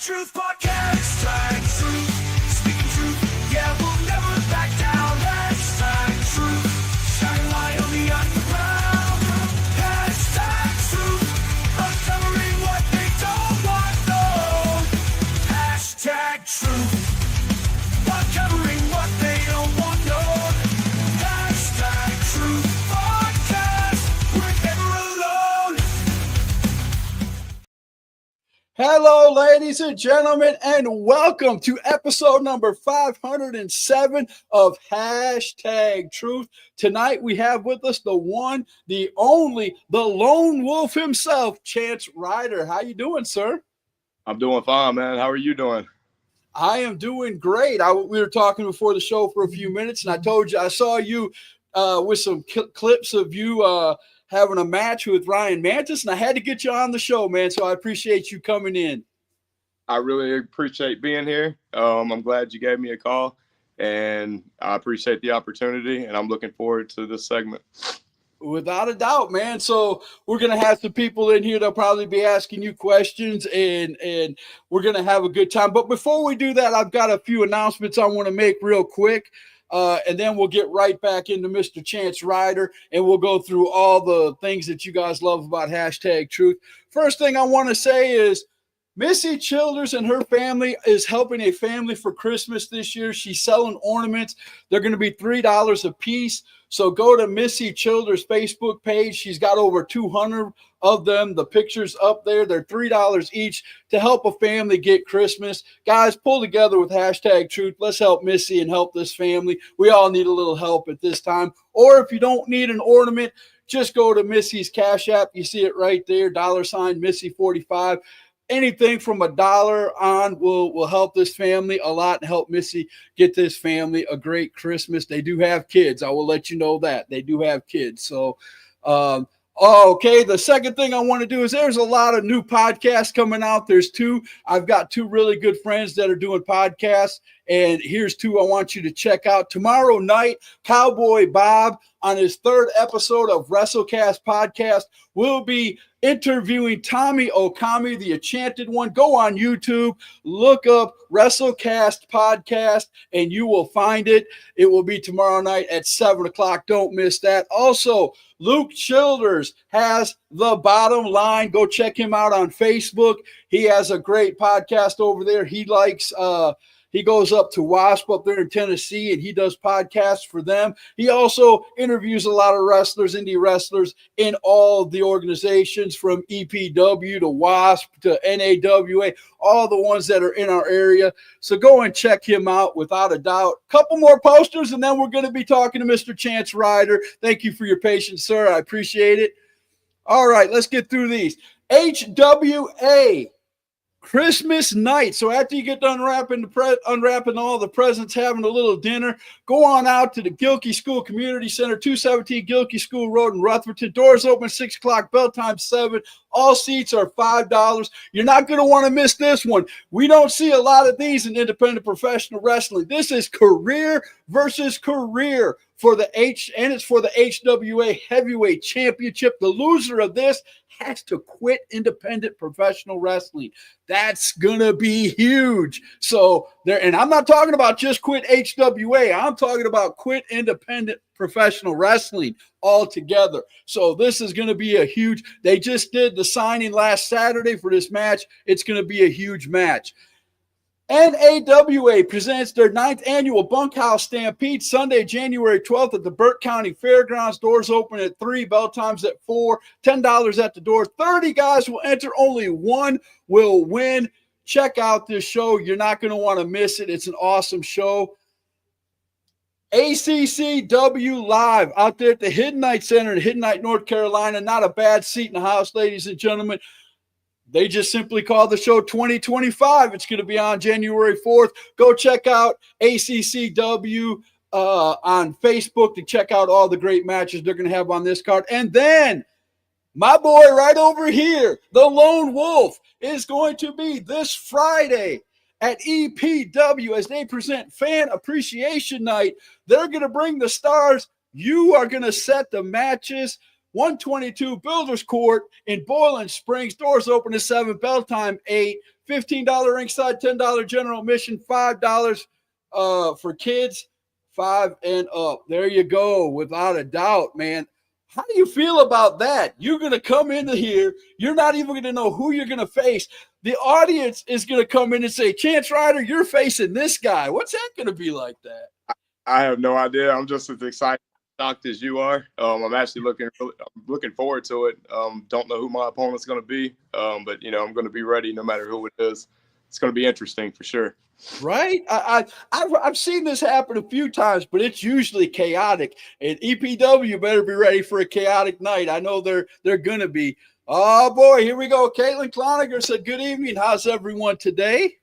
Truth Podcast. Hashtag truth. Speaking truth. Yeah, we'll never back down. Hashtag truth. Shine light on the underground. Hashtag truth. Uncovering what they don't want known. Hashtag truth. Uncovering what they don't want known. Hashtag truth podcast. We're never alone. Hello, ladies and gentlemen, and welcome to episode number 507 of Hashtag Truth. Tonight we have with us the one, the only, the lone wolf himself, Chance RYDER. How you doing, sir? I'm doing fine, man. How are you doing? I am doing great. We were talking before the show for a few minutes, and I told you I saw you with some clips of you having a match with Ryan Mantis, and I had to get you on the show, man, so I appreciate you coming in. I really appreciate being here. I'm glad you gave me a call, and I appreciate the opportunity, and I'm looking forward to this segment. Without a doubt, man. So we're going to have some people in here that'll probably be asking you questions, and we're going to have a good time. But before we do that, I've got a few announcements I want to make real quick. And then we'll get right back into Mr. Chance RYDER, and we'll go through all the things that you guys love about Hashtag Truth. First thing I want to say is Missy Childers and her family is helping a family for Christmas this year. She's selling ornaments. They're going to be $3 a piece. So go to Missy Childers' Facebook page. She's got over 200 of them. The pictures up there, they're $3 each to help a family get Christmas. Guys, pull together with Hashtag Truth. Let's help Missy and help this family. We all need a little help at this time. Or if you don't need an ornament, just go to Missy's Cash App. You see it right there, $ Missy45. Anything from $1 on will help this family a lot and help Missy get this family a great Christmas. They do have kids. I will let you know that. They do have kids. So, okay. The second thing I want to do is there's a lot of new podcasts coming out. There's two. I've got two really good friends that are doing podcasts, and here's two I want you to check out. Tomorrow night, Cowboy Bob on his third episode of WrestleCast podcast will be interviewing Tommy Okami, the Enchanted One. Go on YouTube, look up WrestleCast podcast, and you will find it. It will be tomorrow night at 7 o'clock. Don't miss that. Also, Luke Childers has The Bottom Line. Go check him out on Facebook. He has a great podcast over there. He likes he goes up to WASP up there in Tennessee, and he does podcasts for them. He also interviews a lot of wrestlers, indie wrestlers in all of the organizations from EPW to WASP to NAWA, all the ones that are in our area. So go and check him out without a doubt. Couple more posters, and then we're going to be talking to Mr. Chance RYDER. Thank you for your patience, sir. I appreciate it. All right, let's get through these. HWA. Christmas night. So after you get done unwrapping all the presents, having a little dinner, go on out to the Gilkey School Community Center, 217 Gilkey School Road in Rutherford. Doors open 6 o'clock, bell time 7. All seats are $5. You're not going to want to miss this one. We don't see a lot of these in independent professional wrestling. This is career versus career for the it's for the HWA Heavyweight Championship. The loser of this has to quit independent professional wrestling. That's gonna be huge. So there, and I'm not talking about just quit HWA. I'm talking about quit independent professional wrestling altogether. So this is going to be a huge. They just did the signing last Saturday for this match. It's going to be a huge match. NAWA presents their 9th annual Bunkhouse Stampede Sunday, January 12th at the Burt County Fairgrounds. Doors open at 3, bell times at 4, $10 at the door. 30 guys will enter, only one will win. Check out this show. You're not going to want to miss it. It's an awesome show. ACCW Live out there at the Hidden Night Center in Hidden Night, North Carolina. Not a bad seat in the house, ladies and gentlemen. They just simply call the show 2025. It's going to be on January 4th. Go check out ACCW on Facebook to check out all the great matches they're going to have on this card. And then my boy right over here, the Lone Wolf, is going to be this Friday at EPW as they present Fan Appreciation Night. They're going to bring the stars. You are going to set the matches. 122 Builders Court in Boiling Springs. Doors open at 7, bell time 8. $15 ringside, $10 general admission, $5 for kids, 5 and up. There you go, without a doubt, man. How do you feel about that? You're going to come into here. You're not even going to know who you're going to face. The audience is going to come in and say, Chance Ryder, you're facing this guy. What's that going to be like that? I have no idea. I'm just as excited, shocked as you are. I'm actually looking forward to it. Don't know who my opponent's going to be, but I'm going to be ready no matter who it is. It's going to be interesting for sure. Right? I've seen this happen a few times, but it's usually chaotic. And EPW better be ready for a chaotic night. I know they're going to be. Oh boy, here we go. Caitlin Cloninger said, "Good evening. How's everyone today?"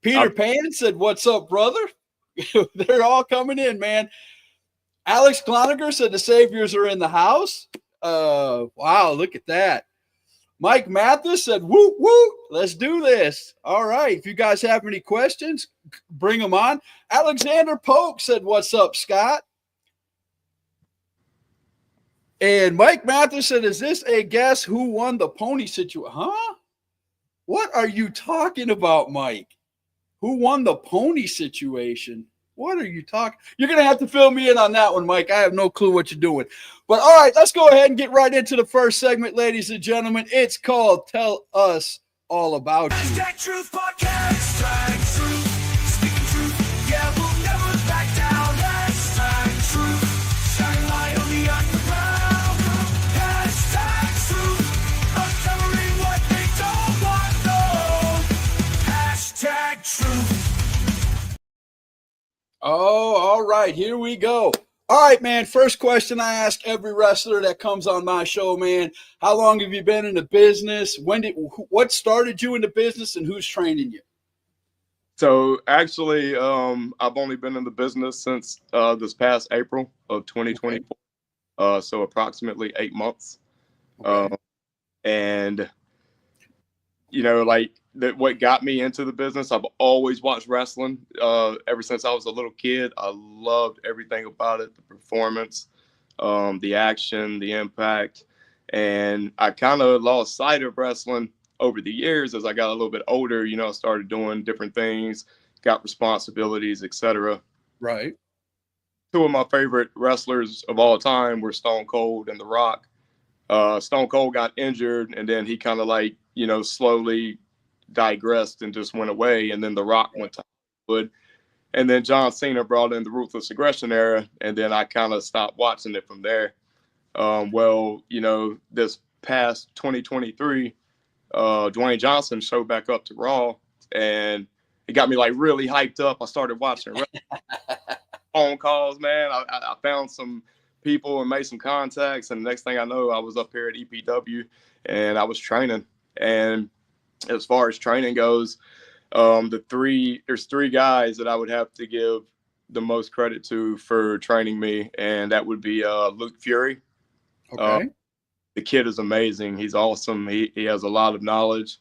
Peter Pan said, "What's up, brother?" They're all coming in, man. Alex Cloninger said the Saviors are in the house. Wow, look at that. Mike Mathis said, "Woo, woo, let's do this." All right. If you guys have any questions, bring them on. Alexander Polk said, "What's up, Scott?" And Mike Mathis said, "Is this a guess who won the pony situation?" Huh? What are you talking about, Mike? Who won the pony situation? What are you talking? You're going to have to fill me in on that one, Mike. I have no clue what you're doing. But all right, let's go ahead and get right into the first segment, ladies and gentlemen. It's called Tell Us All About You. Hashtag Truth Podcast. Hashtag Truth. Speaking truth. Yeah, we'll never back down. Hashtag Truth. Shining light on the underground. Hashtag Truth. Uncovering what they don't want known. Hashtag Truth. Oh, all right. Here we go. All right, man. First question I ask every wrestler that comes on my show, man. How long have you been in the business? What started you in the business, and who's training you? So actually, I've only been in the business since this past April of 2024. Okay. So approximately 8 months. Okay. And what got me into the business, I've always watched wrestling ever since I was a little kid. I loved everything about it, the performance, the action, the impact. And I kind of lost sight of wrestling over the years as I got a little bit older. I started doing different things, got responsibilities, etc. Right. Two of my favorite wrestlers of all time were Stone Cold and The Rock. Stone Cold got injured, and then he kind of slowly digressed and just went away. And then The Rock went to Hollywood. And then John Cena brought in the Ruthless Aggression era. And then I kind of stopped watching it from there. This past 2023, Dwayne Johnson showed back up to Raw. And it got me really hyped up. I started watching phone calls, man. I found some people and made some contacts. And the next thing I know, I was up here at EPW and I was training. And as far as training goes, there's 3 guys that I would have to give the most credit to for training me, and that would be Luke Fury. Okay. The kid is amazing. He's awesome. He has a lot of knowledge.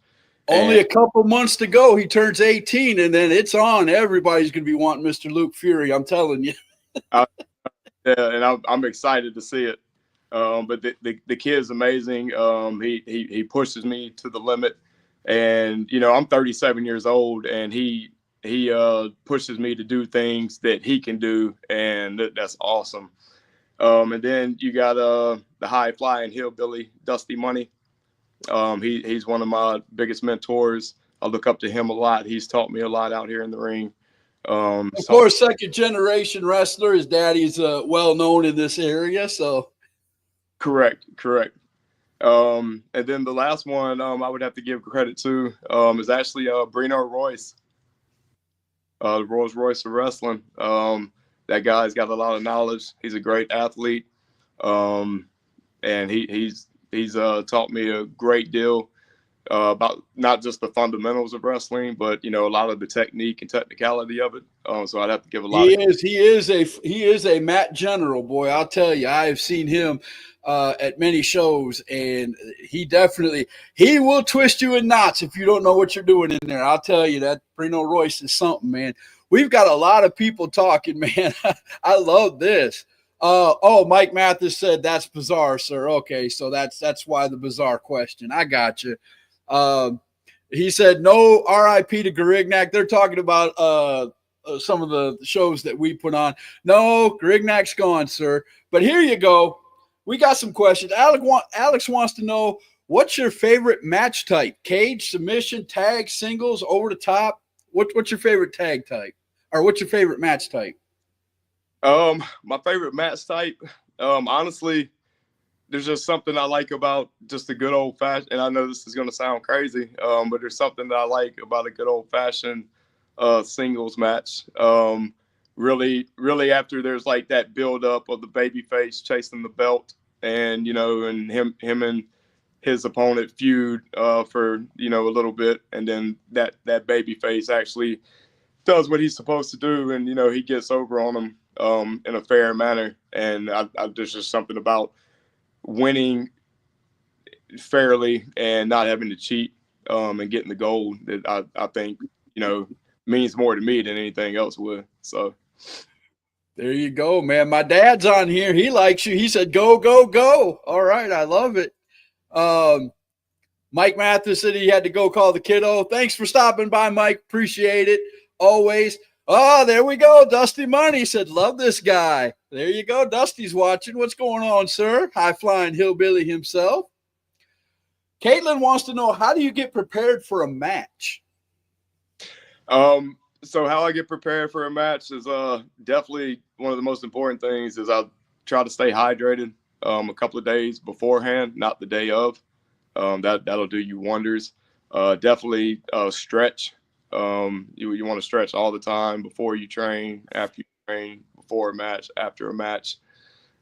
Only a couple months to go. He turns 18, and then it's on. Everybody's going to be wanting Mr. Luke Fury. I'm telling you. Yeah, and I'm excited to see it. But the kid's amazing. He pushes me to the limit. And, I'm 37 years old, and he pushes me to do things that he can do, and that's awesome. And then you got the high-flying hillbilly, Dusty Money. He's one of my biggest mentors. I look up to him a lot. He's taught me a lot out here in the ring. Of course, second-generation wrestler. His daddy's well-known in this area, so. Correct. And then the last one I would have to give credit to is actually Brino Royce, the Rolls Royce of wrestling. That guy's got a lot of knowledge. He's a great athlete, and he's taught me a great deal about not just the fundamentals of wrestling, but a lot of the technique and technicality of it. So I'd have to give a lot. He is a mat general, boy. I'll tell you, I have seen him at many shows, and he will twist you in knots if you don't know what you're doing in there. I'll tell you that Brino Royce is something, man. We've got a lot of people talking, man. I love this. Mike Mathis said that's bizarre, sir. Okay, so that's why the bizarre question. I got you. He said no RIP to Garignac. They're talking about some of the shows that we put on. No, Grignac's gone, sir. But here you go. We got some questions. Alex wants to know, what's your favorite match type? Cage, submission, tag, singles, over the top? What's your favorite tag type? Or what's your favorite match type? My favorite match type, honestly, there's just something I like about just a good old fashioned, and I know this is going to sound crazy, but there's something that I like about a good old fashioned singles match. Really after there's like that build up of the babyface chasing the belt, and and him and his opponent feud for a little bit, and then that babyface actually does what he's supposed to do, and he gets over on him in a fair manner. And there's just something about winning fairly and not having to cheat and getting the gold that I think means more to me than anything else would. So there you go, man. My dad's on here. He likes you. He said, go, go, go. All right. I love it. Mike Mathis said he had to go call the kiddo. Thanks for stopping by, Mike. Appreciate it. Always. Oh, there we go. Dusty Money said, love this guy. There you go. Dusty's watching. What's going on, sir? High-flying hillbilly himself. Caitlin wants to know, how do you get prepared for a match? So how I get prepared for a match is definitely one of the most important things is I try to stay hydrated a couple of days beforehand, not the day of. That'll do you wonders. Definitely stretch. You want to stretch all the time before you train, after you train, before a match, after a match.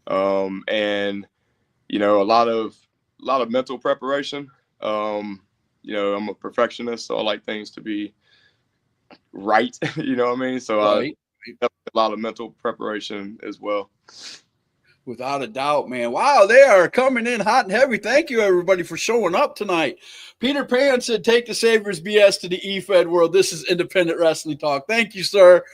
And a lot of mental preparation. I'm a perfectionist, so I like things to be right. You know what I mean? So Right. A lot of mental preparation as well. Without a doubt, man. Wow, they are coming in hot and heavy. Thank you, everybody, for showing up tonight. Peter Pan said, take the Savers BS to the EFED world. This is independent wrestling talk. Thank you, sir.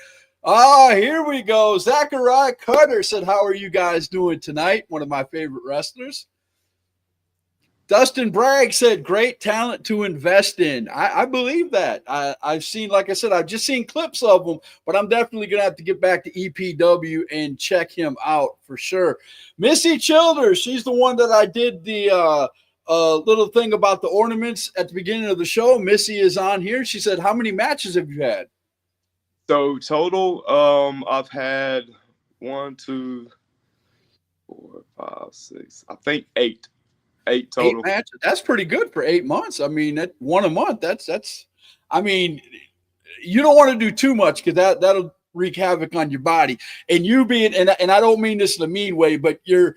Here we go. Zachariah Cutter said, how are you guys doing tonight? One of my favorite wrestlers. Dustin Bragg said, great talent to invest in. I believe that. I've seen, like I said, I've just seen clips of him, but I'm definitely going to have to get back to EPW and check him out for sure. Missy Childers, she's the one that I did the little thing about the ornaments at the beginning of the show. Missy is on here. She said, how many matches have you had? So total, I've had 1, 2, 4, 5, 6, I think 8. 8 total. 8 matches. That's pretty good for 8 months. I mean, that one a month. That's. I mean, you don't want to do too much because that'll wreak havoc on your body. And you being, and I don't mean this in a mean way, but you're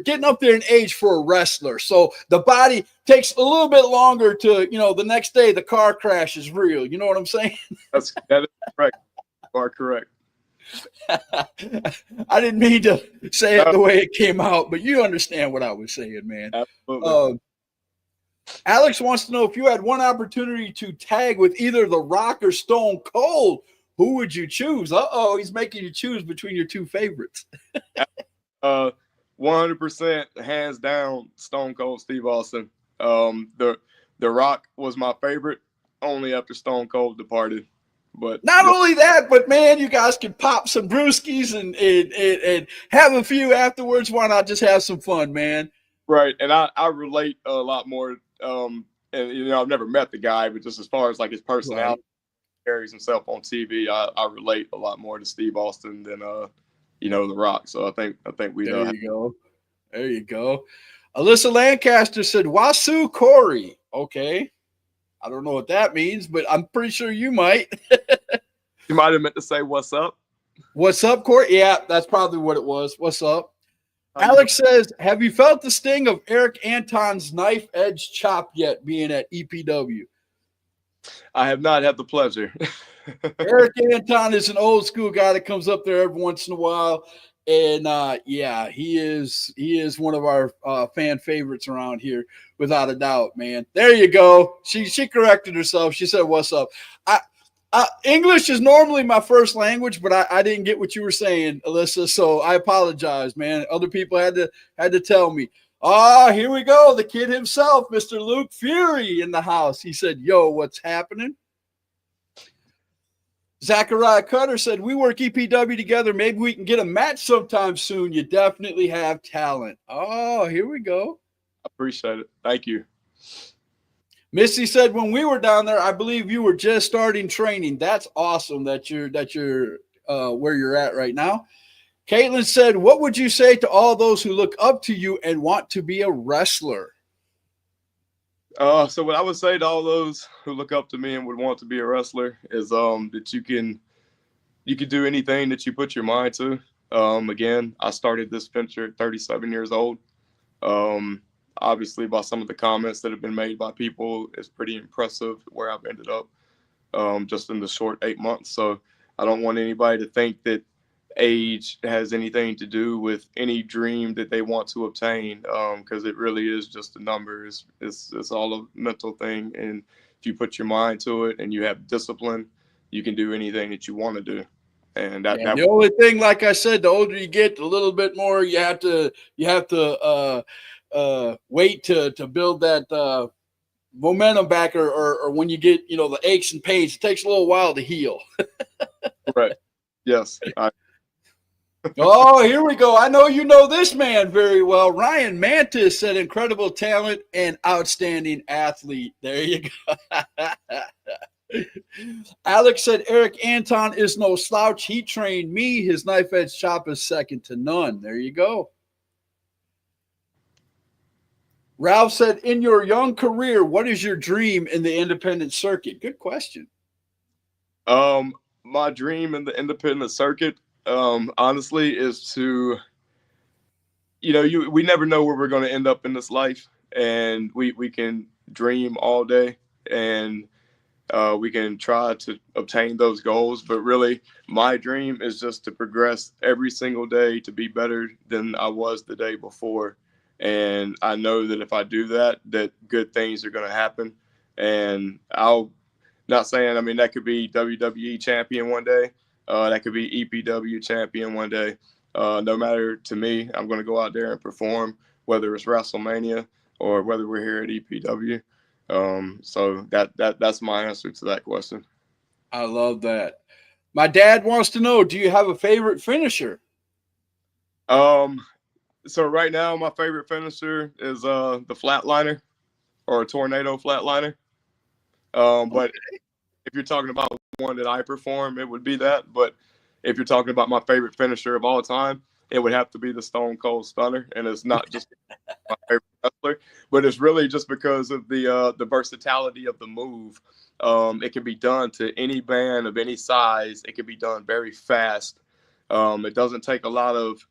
getting up there in age for a wrestler, so the body takes a little bit longer to, the next day the car crash is real. You know what I'm saying? That is correct. You are correct. I didn't mean to say it the way it came out, but you understand what I was saying, man. Absolutely. Alex wants to know, if you had one opportunity to tag with either The Rock or Stone Cold, who would you choose? He's making you choose between your two favorites. 100%, hands down, Stone Cold Steve Austin. The Rock was my favorite only after Stone Cold departed. But not only that, but man, you guys can pop some brewskis and have a few afterwards. Why not just have some fun, man? Right. And I relate a lot more. And I've never met the guy, but just as far as like his personality, carries himself on TV, I relate a lot more to Steve Austin than The Rock. So I think we there you go. There you go. Alyssa Lancaster said, Wasu Corey. Okay. I don't know what that means, but I'm pretty sure you might. You might have meant to say, what's up? What's up, Corey? Yeah, that's probably what it was. What's up? Alex says, have you felt the sting of Eric Anton's knife edge chop yet, being at EPW? I have not had the pleasure. Eric Anton is an old school guy that comes up there every once in a while. And he is one of our fan favorites around here, without a doubt, man. There you go. She corrected herself. She said, "What's up?" English is normally my first language, but I didn't get what you were saying, Alyssa. So I apologize, man. Other people had to tell me. Ah, here we go. The kid himself, Mr. Luke Fury, in the house. He said, yo, what's happening? Zachariah Cutter said, we work EPW together. Maybe we can get a match sometime soon. You definitely have talent. Oh, here we go. I appreciate it. Thank you. Missy said, when we were down there, I believe you were just starting training. That's awesome that you're where you're at right now. Caitlin said, what would you say to all those who look up to you and want to be a wrestler? So what I would say to all those who look up to me and would want to be a wrestler is that you can do anything that you put your mind to. Again, I started this venture at 37 years old. Obviously, by some of the comments that have been made by people, it's pretty impressive where I've ended up just in the short 8 months. So I don't want anybody to think that age has anything to do with any dream that they want to obtain, because it really is just a number. It's all a mental thing, and if you put your mind to it and you have discipline, you can do anything that you want to do. And the only thing, like I said, the older you get, a little bit more you have to wait to build that momentum back, or when you get the aches and pains, it takes a little while to heal. Right. Yes. Oh, here we go. I know you know this man very well. Ryan Mantis said, incredible talent and outstanding athlete. There you go. Alex said, Eric Anton is no slouch. He trained me. His knife edge chop is second to none. There you go. Ralph said, in your young career, what is your dream in the independent circuit? Good question. My dream in the independent circuit, honestly, is to, we never know where we're going to end up in this life, and we can dream all day, and we can try to obtain those goals. But really, my dream is just to progress every single day to be better than I was the day before. And I know that if I do that, that good things are going to happen. And not saying, that could be WWE champion one day. That could be EPW champion one day. No matter to me, I'm going to go out there and perform, whether it's WrestleMania or whether we're here at EPW. So that's my answer to that question. I love that. My dad wants to know, do you have a favorite finisher? So right now, my favorite finisher is the flatliner, or a tornado flatliner. But if you're talking about one that I perform, it would be that. But if you're talking about my favorite finisher of all time, it would have to be the Stone Cold Stunner. And it's not just my favorite wrestler, but it's really just because of the versatility of the move. It can be done to any band of any size. It can be done very fast. It doesn't take a lot of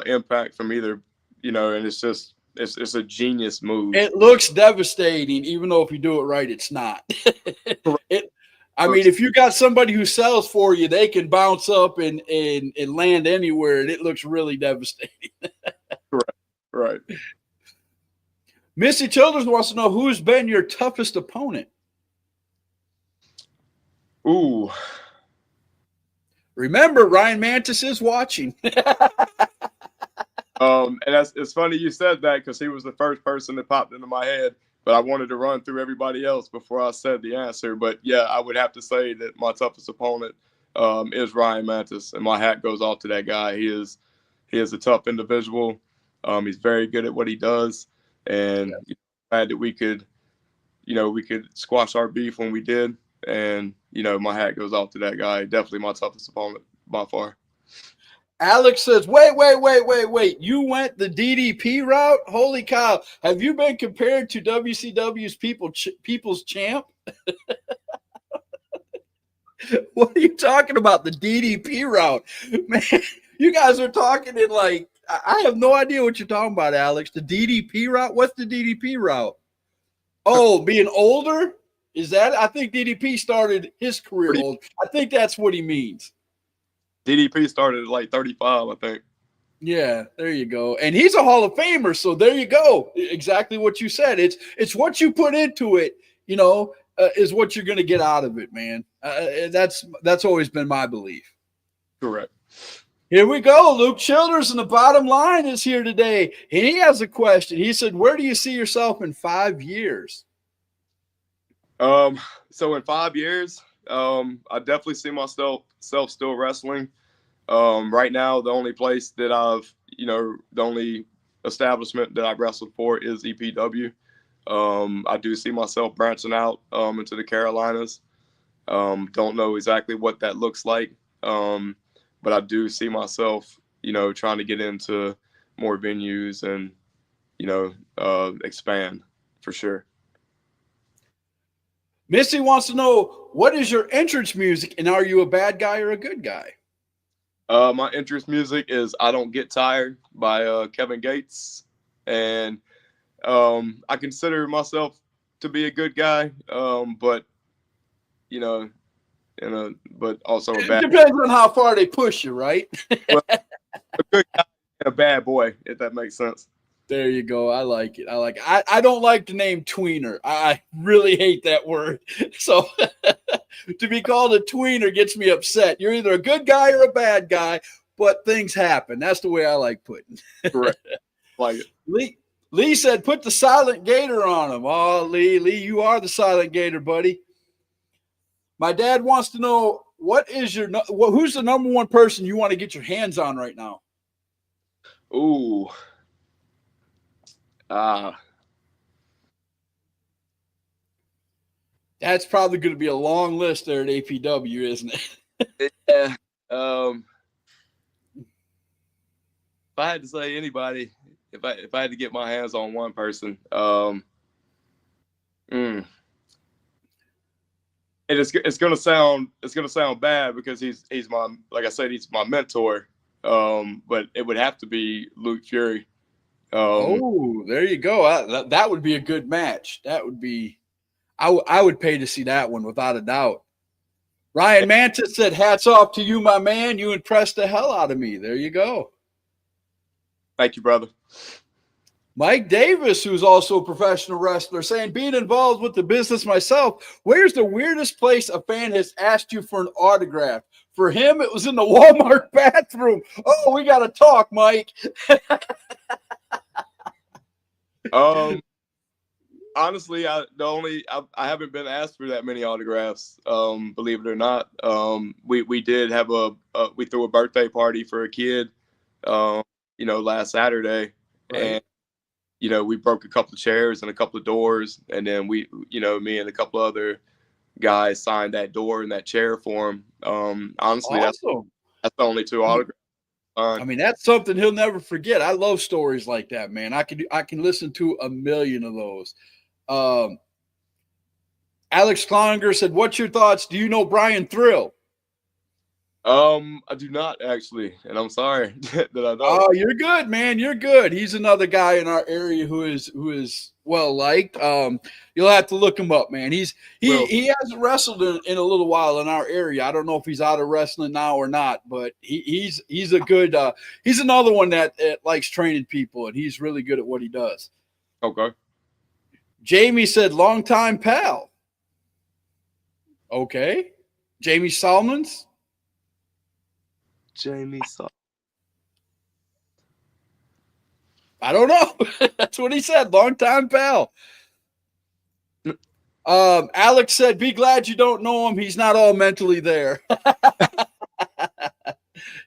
impact from either, and it's just it's a genius move. It looks devastating, even though if you do it right, it's not. If you got somebody who sells for you, they can bounce up and land anywhere, and it looks really devastating. Right. Missy Childers wants to know, who's been your toughest opponent? Ooh. Remember, Ryan Mantis is watching. And it's funny you said that, because he was the first person that popped into my head, but I wanted to run through everybody else before I said the answer. But yeah, I would have to say that my toughest opponent is Ryan Mantis, and my hat goes off to that guy. He is a tough individual. He's very good at what he does, and glad that we could squash our beef when we did. And my hat goes off to that guy. Definitely my toughest opponent by far. Alex says, wait. You went the DDP route? Holy cow. Have you been compared to WCW's People's Champ? What are you talking about? The DDP route? Man, you guys are talking in like, I have no idea what you're talking about, Alex. The DDP route? What's the DDP route? Oh, being older? Is that? I think DDP started his career old. I think that's what he means. DDP started at like 35, I think. Yeah, there you go. And he's a Hall of Famer, so there you go. Exactly what you said. It's what you put into it, is what you're going to get out of it, man. That's always been my belief. Correct. Here we go. Luke Childers in the bottom line is here today. He has a question. He said, where do you see yourself in 5 years? So in 5 years, I definitely see myself still wrestling. Right now, the only place that the only establishment that I've wrestled for is EPW. I do see myself branching out into the Carolinas. Don't know exactly what that looks like, but I do see myself, trying to get into more venues and, expand for sure. Missy wants to know, what is your entrance music, and are you a bad guy or a good guy? My entrance music is "I Don't Get Tired" by Kevin Gates, and I consider myself to be a good guy, but but also a bad. It depends on how far they push you, right? Well, a good guy and a bad boy, if that makes sense. There you go. I like it. I don't like the name tweener. I really hate that word. So to be called a tweener gets me upset. You're either a good guy or a bad guy, but things happen. That's the way I like putting it. Correct. Like it. Lee said, put the silent gator on him. Oh, Lee, you are the silent gator, buddy. My dad wants to know, who's the number one person you want to get your hands on right now? Ooh. That's probably going to be a long list there at APW, isn't it? Yeah. If I had to say anybody, if I had to get my hands on one person, it's gonna sound bad because he's my, like I said, he's my mentor. But it would have to be Luke Fury. There you go. That would be a good match. That would be, I would pay to see that one without a doubt. Ryan Mantis said, hats off to you, my man. You impressed the hell out of me. There you go. Thank you, brother. Mike Davis, who's also a professional wrestler, saying, being involved with the business myself, where's the weirdest place a fan has asked you for an autograph? For him, it was in the Walmart bathroom. Oh, we got to talk, Mike. Honestly, I haven't been asked for that many autographs. Believe it or not, we did have we threw a birthday party for a kid, last Saturday, right. And we broke a couple of chairs and a couple of doors, and then me and a couple of other guys signed that door and that chair for him. Honestly, awesome. That's the only 2 autographs. I mean, that's something he'll never forget. I love stories like that, man. I can listen to a million of those. Alex Klonger said, what's your thoughts? Do you know Brian Thrill? I do not actually, and I'm sorry that I don't. Oh, you're good, man. You're good. He's another guy in our area who is well liked. You'll have to look him up, man. He hasn't wrestled in a little while in our area. I don't know if he's out of wrestling now or not, but he's a good. He's another one that likes training people, and he's really good at what he does. Okay. Jamie said, longtime pal. Okay. Jamie Salmons. Jamie Salmons. I don't know. That's what he said. Longtime pal. Alex said, be glad you don't know him. He's not all mentally there.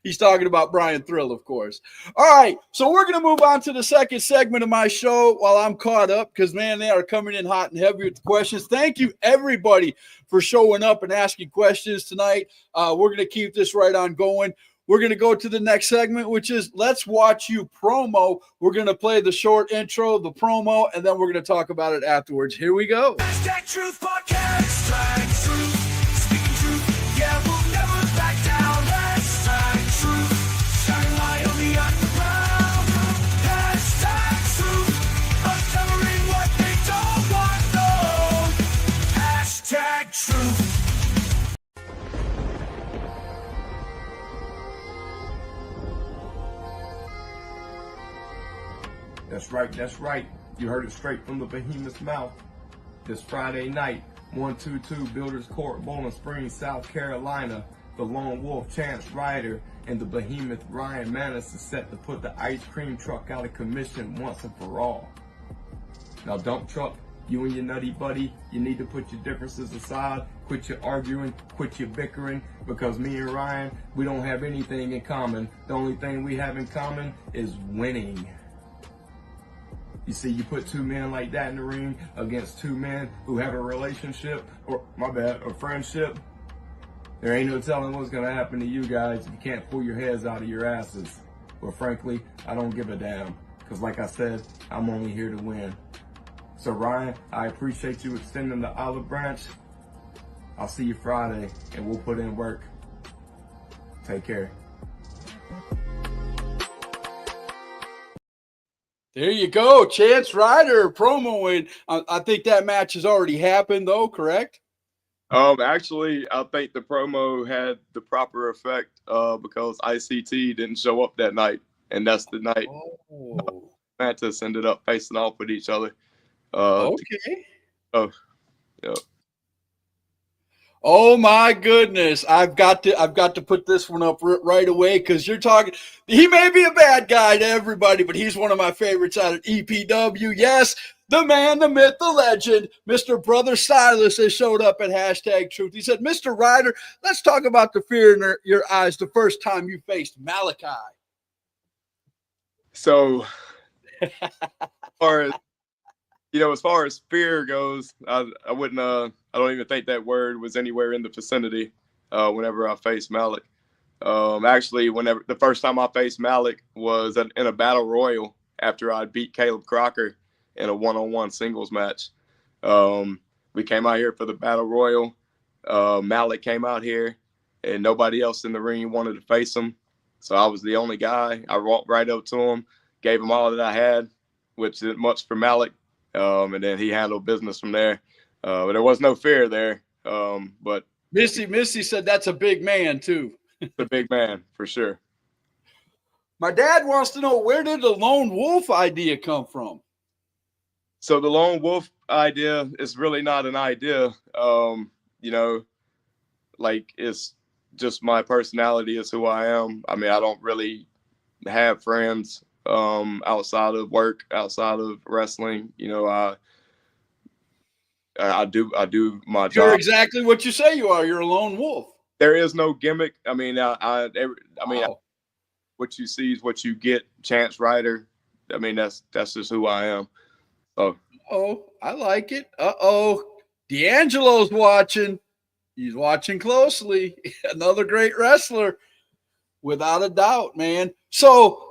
He's talking about Brian Thrill, of course. All right, so we're going to move on to the second segment of my show while I'm caught up because, man, they are coming in hot and heavy with the questions. Thank you, everybody, for showing up and asking questions tonight. We're going to keep this right on going. We're going to go to the next segment, which is Let's Watch You Promo. We're going to play the short intro, the promo, and then we're going to talk about it afterwards. Here we go. Hashtag Truth Podcast. Hashtag Truth. Speaking truth. Yeah, we'll never back down. Hashtag Truth. Shining light on the underground. Hashtag Truth. Uncovering what they don't want known. Hashtag Truth. That's right. You heard it straight from the behemoth's mouth. This Friday night, 122 Builders Court, Bowling Springs, South Carolina. The Lone Wolf, Chance Ryder, and the behemoth Ryan Manis is set to put the ice cream truck out of commission once and for all. Now, dump truck, you and your nutty buddy, you need to put your differences aside, quit your arguing, quit your bickering, because me and Ryan, we don't have anything in common. The only thing we have in common is winning. You see, you put two men like that in the ring against two men who have a relationship, or a friendship, there ain't no telling what's gonna happen to you guys if you can't pull your heads out of your asses. But frankly, I don't give a damn, because like I said, I'm only here to win. So Ryan, I appreciate you extending the olive branch. I'll see you Friday, and we'll put in work. Take care. There you go, Chance Ryder promoing. I think that match has already happened, though, correct? Actually, I think the promo had the proper effect because ICT didn't show up that night, and that's the night Mantis ended up facing off with each other. Okay. Oh, yeah. Oh my goodness! I've got to put this one up right away because you're talking. He may be a bad guy to everybody, but he's one of my favorites out of EPW. Yes, the man, the myth, the legend, Mr. Brother Silas has showed up at #Truth. He said, "Mr. Ryder, let's talk about the fear in your eyes the first time you faced Malachi." So, as far as fear goes, I wouldn't. I don't even think that word was anywhere in the vicinity whenever I faced Malik. Actually, whenever the first time I faced Malik was in a battle royal after I beat Caleb Crocker in a one-on-one singles match. We came out here for the battle royal. Malik came out here, and nobody else in the ring wanted to face him. So I was the only guy. I walked right up to him, gave him all that I had, which isn't much for Malik. And then he handled business from there. But there was no fear there. But Missy said that's a big man too. A big man for sure. My dad wants to know, where did the Lone Wolf idea come from? So the Lone Wolf idea is really not an idea. It's just my personality is who I am. I mean, I don't really have friends outside of work, outside of wrestling. I do my job. You're exactly what you say you are. You're a lone wolf. There is no gimmick. I mean, Wow. What you see is what you get. Chance Ryder. I mean, that's just who I am. Oh, I like it. D'Angelo's watching. He's watching closely. Another great wrestler, without a doubt, man. So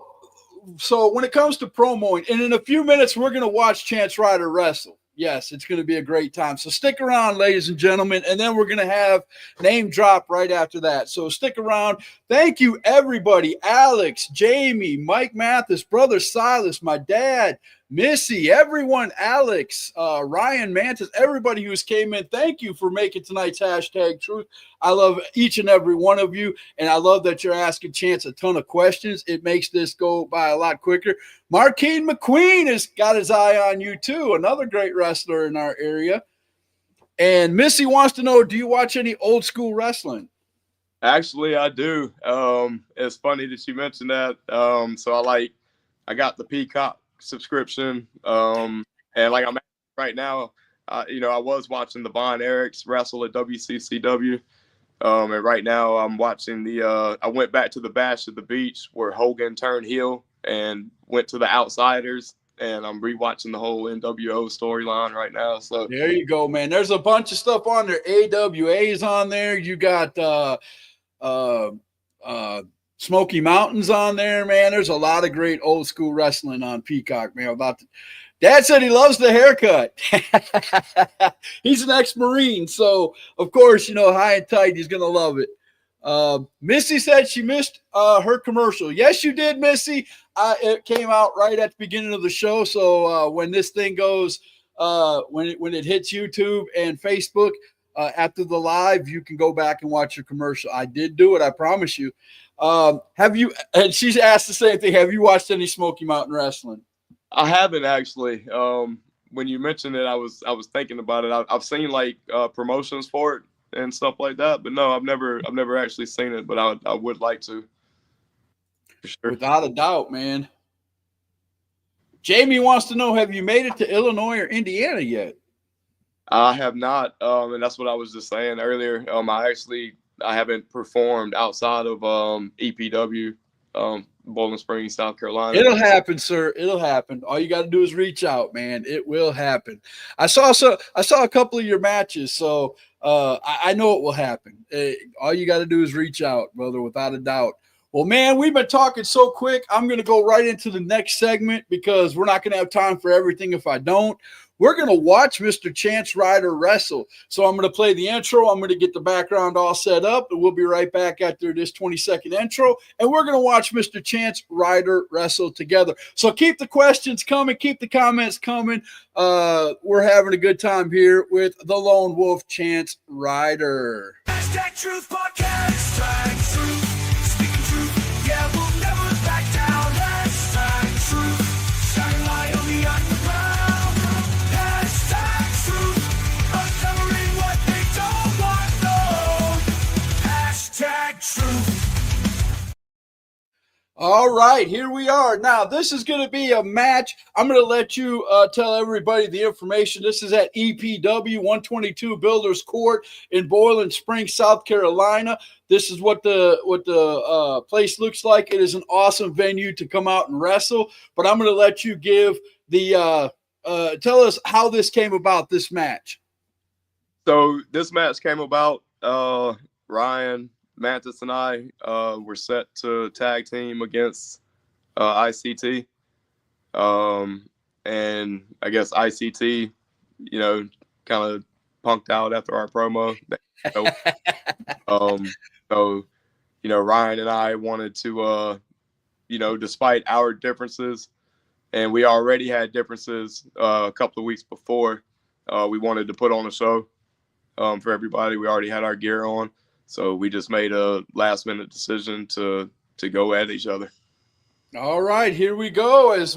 when it comes to promoing, and in a few minutes, we're going to watch Chance Ryder wrestle. Yes, it's going to be a great time. So stick around, ladies and gentlemen, and then we're going to have name drop right after that. So stick around. Thank you, everybody. Alex, Jamie, Mike Mathis, Brother Silas, my dad, Missy, everyone, Alex, Ryan Mantis, everybody who's came in. Thank you for making tonight's #Truth. I love each and every one of you, and I love that you're asking Chance a ton of questions. It makes this go by a lot quicker. Marquine McQueen has got his eye on you too, another great wrestler in our area. And Missy wants to know, do you watch any old school wrestling? Actually, I do. It's funny that you mentioned that. I got the Peacock subscription, and like I'm right now, I was watching the Von Erichs wrestle at WCCW, and right now I'm watching I went back to the Bash at the Beach where Hogan turned heel and went to the Outsiders, and I'm rewatching the whole NWO storyline right now. So there you go, man. There's a bunch of stuff on there. AWA's on there. You got Smoky Mountains on there, man. There's a lot of great old school wrestling on Peacock, man. Dad said he loves the haircut. He's an ex-Marine, so of course, high and tight, he's gonna love it. Missy said she missed her commercial. Yes, you did, Missy. It came out right at the beginning of the show. So when this thing goes, when it hits YouTube and Facebook after the live, you can go back and watch your commercial. I did do it, I promise you. Have you? And she's asked the same thing. Have you watched any Smoky Mountain Wrestling? I haven't actually. When you mentioned it, I was thinking about it. I've seen like promotions for it and stuff like that. But no, I've never actually seen it, but I would like to. For sure. Without a doubt, man. Jamie wants to know, have you made it to Illinois or Indiana yet? I have not, and that's what I was just saying earlier. I haven't performed outside of EPW, Bowling Springs, South Carolina. It'll happen, sir. It'll happen. All you got to do is reach out, man. It will happen. I saw a couple of your matches, so I know it will happen. All you got to do is reach out, brother, without a doubt. Well, man, we've been talking so quick. I'm going to go right into the next segment because we're not going to have time for everything if I don't. We're going to watch Mr. Chance Ryder wrestle. So I'm going to play the intro. I'm going to get the background all set up, and we'll be right back after this 20-second intro. And we're going to watch Mr. Chance Ryder wrestle together. So keep the questions coming. Keep the comments coming. We're having a good time here with the Lone Wolf, Chance Ryder. Hashtag Truth Podcast. Hashtag Truth. Speaking truth. Yeah, we'll never back down. Hashtag Truth. Shining light on the underground. Hashtag Truth. Uncovering what they don't want known. Hashtag Truth. All right, here we are. Now, this is going to be a match. I'm going to let you tell everybody the information. This is at EPW 122 Builders Court in Boiling Springs, South Carolina. This is what the place looks like. It is an awesome venue to come out and wrestle. But I'm going to let you give the tell us how this came about, this match. So this match came about. Ryan, Mantis, and I were set to tag team against ICT. And I guess ICT, kind of punked out after our promo. So, Ryan and I wanted to, despite our differences, and we already had differences a couple of weeks before, we wanted to put on a show for everybody. We already had our gear on. So we just made a last-minute decision to go at each other. All right, here we go. This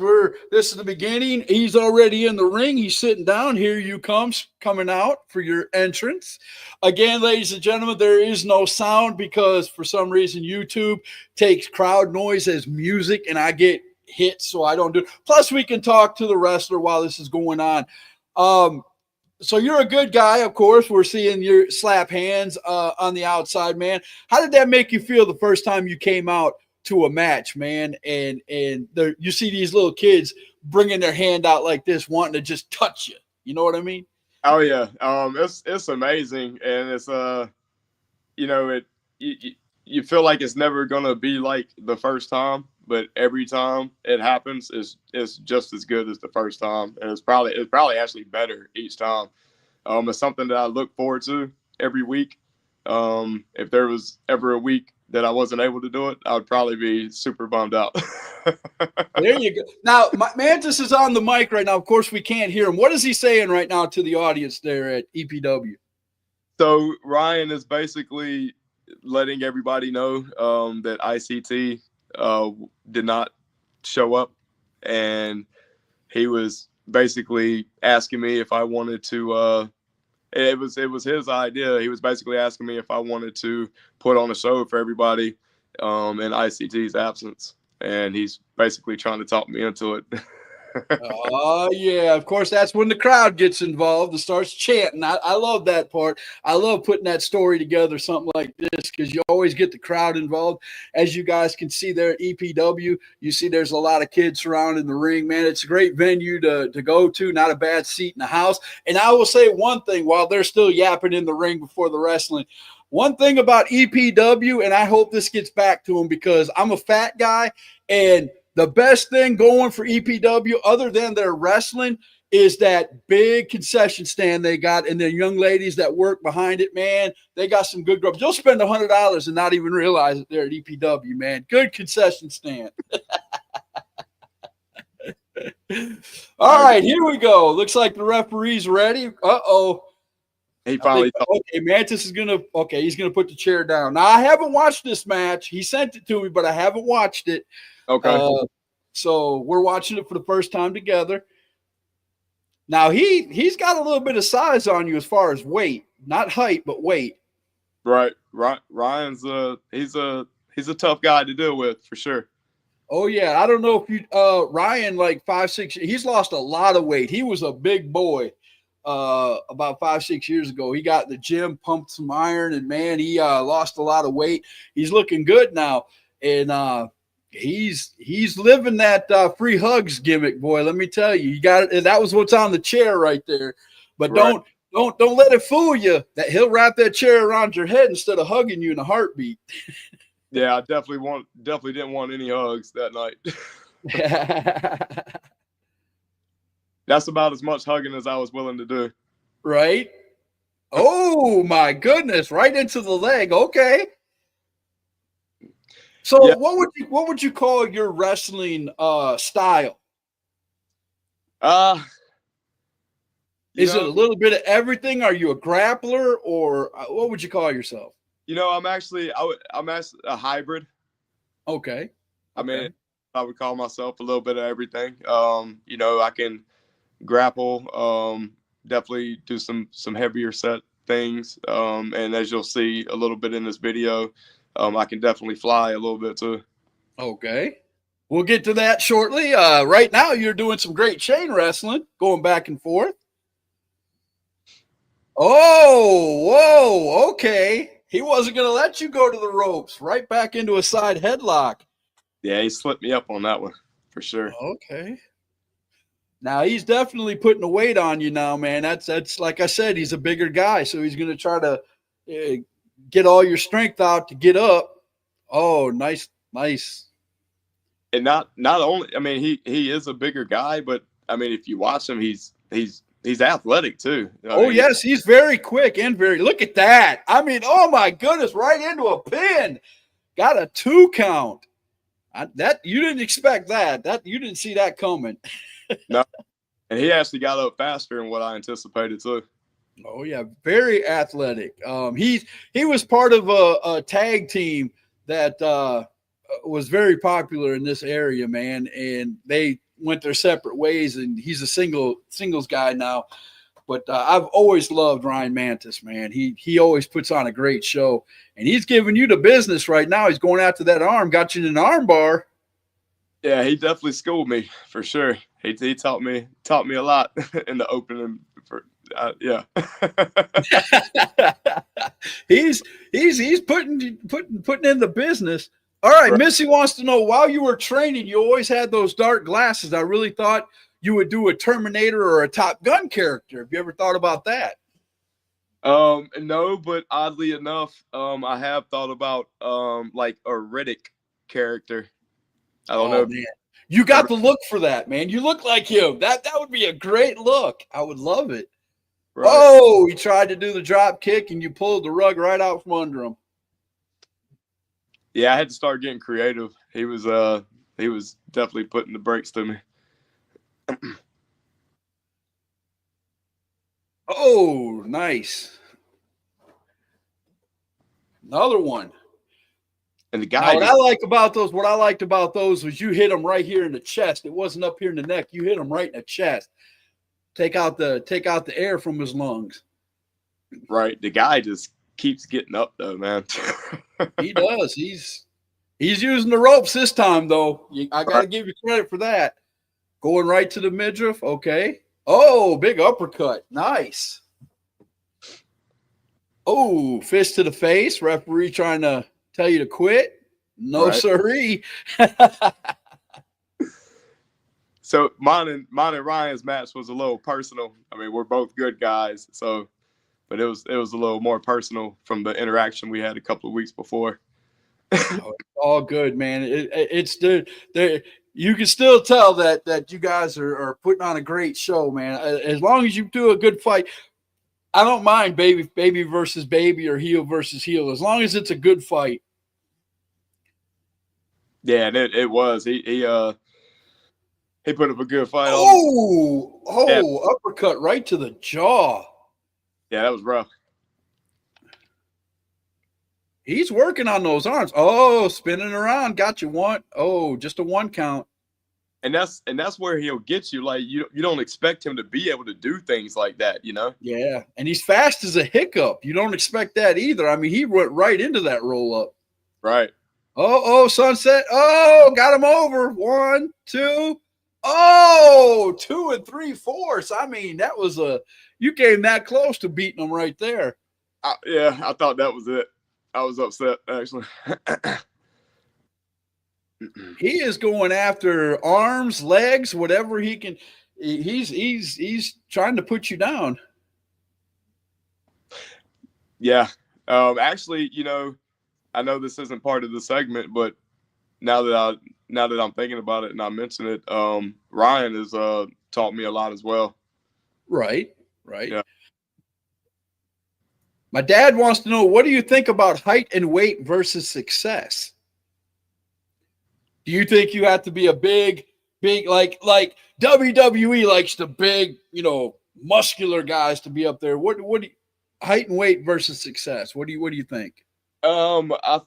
is the beginning. He's already in the ring. He's sitting down. Here you coming out for your entrance. Again, ladies and gentlemen, there is no sound because for some reason YouTube takes crowd noise as music, and I get hit, so I don't do it. Plus, we can talk to the wrestler while this is going on. So you're a good guy, of course. We're seeing your slap hands on the outside, man. How did that make you feel the first time you came out to a match, man? And you see these little kids bringing their hand out like this, wanting to just touch you. You know what I mean? Oh yeah, it's amazing, and it's you feel like it's never gonna be like the first time, but every time it happens, it's just as good as the first time, and it's probably actually better each time. It's something that I look forward to every week. If there was ever a week that I wasn't able to do it, I would probably be super bummed out. There you go. Now, Mantis is on the mic right now. Of course, we can't hear him. What is he saying right now to the audience there at EPW? So Ryan is basically letting everybody know that ICT did not show up, and he was basically asking me if I wanted to it was his idea. He was basically asking me if I wanted to put on a show for everybody in ICT's absence, and he's basically trying to talk me into it. Oh, yeah. Of course, that's when the crowd gets involved and starts chanting. I love that part. I love putting that story together, something like this, because you always get the crowd involved. As you guys can see there at EPW, you see there's a lot of kids surrounding the ring, man. It's a great venue to go to, not a bad seat in the house. And I will say one thing while they're still yapping in the ring before the wrestling. One thing about EPW, and I hope this gets back to them because I'm a fat guy, and the best thing going for EPW, other than their wrestling, is that big concession stand they got, and the young ladies that work behind it, man. They got some good grub. You'll spend $100 and not even realize it there at EPW, man. Good concession stand. All right, here we go. Looks like the referee's ready. Uh-oh. He finally okay, Mantis is he's gonna put the chair down. Now I haven't watched this match. He sent it to me, but I haven't watched it. Okay. So we're watching it for the first time together. Now he's got a little bit of size on you as far as weight, not height, but weight. Right. Ryan's he's a tough guy to deal with for sure. Oh yeah, I don't know if you Ryan, like 5, 6, he's lost a lot of weight. He was a big boy about 5, 6 years ago. He got in the gym, pumped some iron, and man, he lost a lot of weight. He's looking good now, and he's living that free hugs gimmick, boy. Let me tell you, you got it. That was what's on the chair right there. But Right. don't let it fool you that he'll wrap that chair around your head instead of hugging you in a heartbeat. Yeah, I definitely didn't want any hugs that night. That's about as much hugging as I was willing to do. Right? Oh my goodness! Right into the leg. Okay. So Yeah. what would you call your wrestling style? Uh Is it a little bit of everything? Are you a grappler, or what would you call yourself? I'm actually a hybrid. Okay. I mean, I would call myself a little bit of everything. I can grapple, definitely do some heavier set things. And as you'll see a little bit in this video, I can definitely fly a little bit too. Okay. We'll get to that shortly. Right now, you're doing some great chain wrestling, going back and forth. Oh, whoa, okay. He wasn't going to let you go to the ropes. Right back into a side headlock. Yeah, he slipped me up on that one for sure. Okay. Now he's definitely putting the weight on you now, man. That's like I said, he's a bigger guy, so he's going to try to get all your strength out to get up. Oh, nice. And not only, I mean, he is a bigger guy, but I mean, if you watch him, he's athletic too. Yes, he's very quick and very. Look at that. I mean, oh my goodness, right into a pin. Got a 2 count. That you didn't expect that. That you didn't see that coming. No, and he actually got up faster than what I anticipated too. Oh yeah, very athletic. He was part of a tag team that was very popular in this area, man, and they went their separate ways. And he's a singles guy now. But I've always loved Ryan Mantis, man. He always puts on a great show, and he's giving you the business right now. He's going after that arm, got you in an arm bar. Yeah, he definitely schooled me for sure. He taught me a lot in the opening. Yeah. he's putting in the business. All right, Right. Missy wants to know, while you were training, you always had those dark glasses. I really thought you would do a Terminator or a Top Gun character. Have you ever thought about that? No, but oddly enough, I have thought about like a Riddick character. I don't know. Man. You got the look for that, man. You look like him. That would be a great look. I would love it. Right. Oh, he tried to do the drop kick, and you pulled the rug right out from under him. Yeah, I had to start getting creative. He was definitely putting the brakes to me. Oh, nice. Another one. And the guy. What I liked about those was you hit him right here in the chest. It wasn't up here in the neck. You hit him right in the chest. Take out the air from his lungs. Right. The guy just keeps getting up though, man. He does. He's using the ropes this time though. I got to give you credit for that. Going right to the midriff. Okay. Oh, big uppercut. Nice. Oh, fist to the face. Referee trying to tell you to quit. No, sirree. So mine and Ryan's match was a little personal. I mean, we're both good guys, so but it was a little more personal from the interaction we had a couple of weeks before. All good, man. It's you can still tell that you guys are putting on a great show, man. As long as you do a good fight, I don't mind baby versus baby or heel versus heel, as long as it's a good fight. Yeah, and it was. He put up a good fight. Uppercut right to the jaw. Yeah, that was rough. He's working on those arms. Oh, spinning around. Got you one. Oh, just a 1 count. and that's where he'll get you. Like you don't expect him to be able to do things like that, you know? Yeah, and he's fast as a hiccup. You don't expect that either. I mean, he went right into that roll up. Right. Oh, sunset. Oh, got him over. 1, 2. Oh, 2 and 3/4. I mean, that was you came that close to beating him right there. Yeah, I thought that was it. I was upset actually. He is going after arms, legs, whatever he can. He's trying to put you down. Yeah. Actually, you know, I know this isn't part of the segment, but now that I'm thinking about it and I mention it, Ryan has taught me a lot as well. Right. Yeah. My dad wants to know, what do you think about height and weight versus success? Do you think you have to be a big like WWE likes the big, muscular guys to be up there? What do you, height and weight versus success? What do you think? I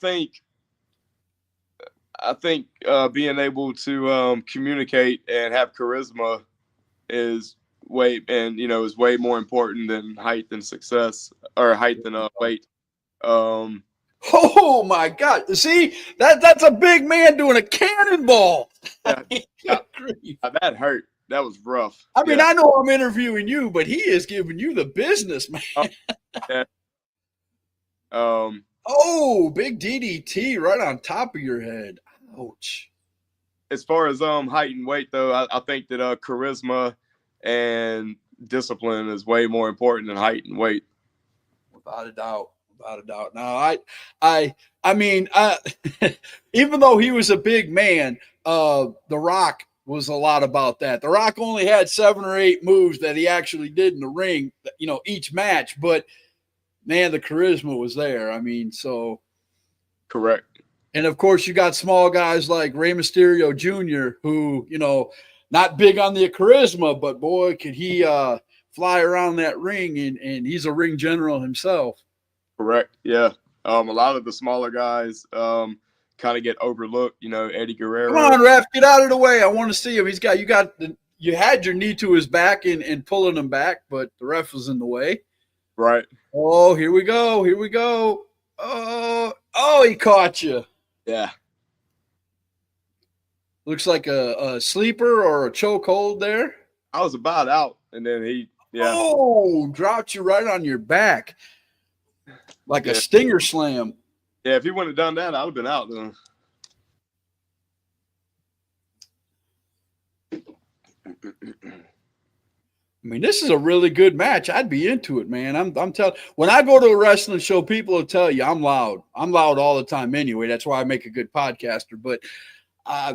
think being able to communicate and have charisma is way more important than height and success, or height and weight. Oh my God! See, that's a big man doing a cannonball. That hurt. That was rough. I mean, I know I'm interviewing you, but he is giving you the business, man. Yeah. Oh, big DDT right on top of your head. Ouch. As far as height and weight, though, I think that charisma and discipline is way more important than height and weight. Without a doubt. Now, I mean, even though he was a big man, The Rock was a lot about that. The Rock only had 7 or 8 moves that he actually did in the ring, each match. But man, the charisma was there. I mean, so correct. And of course, you got small guys like Rey Mysterio Jr., who not big on the charisma, but boy, could he fly around that ring, and he's a ring general himself. Correct. Yeah. A lot of the smaller guys kind of get overlooked. Eddie Guerrero. Come on, ref, get out of the way. I want to see him. You had your knee to his back and pulling him back, but the ref was in the way. Right. Oh, here we go. Oh, he caught you. Yeah. Looks like a sleeper or a chokehold there. I was about out, and then dropped you right on your back. Like a stinger slam. Yeah, if he wouldn't have done that, I'd have been out then. I mean, this is a really good match. I'd be into it, man. I'm telling. When I go to a wrestling show, people will tell you I'm loud. I'm loud all the time anyway. That's why I make a good podcaster. But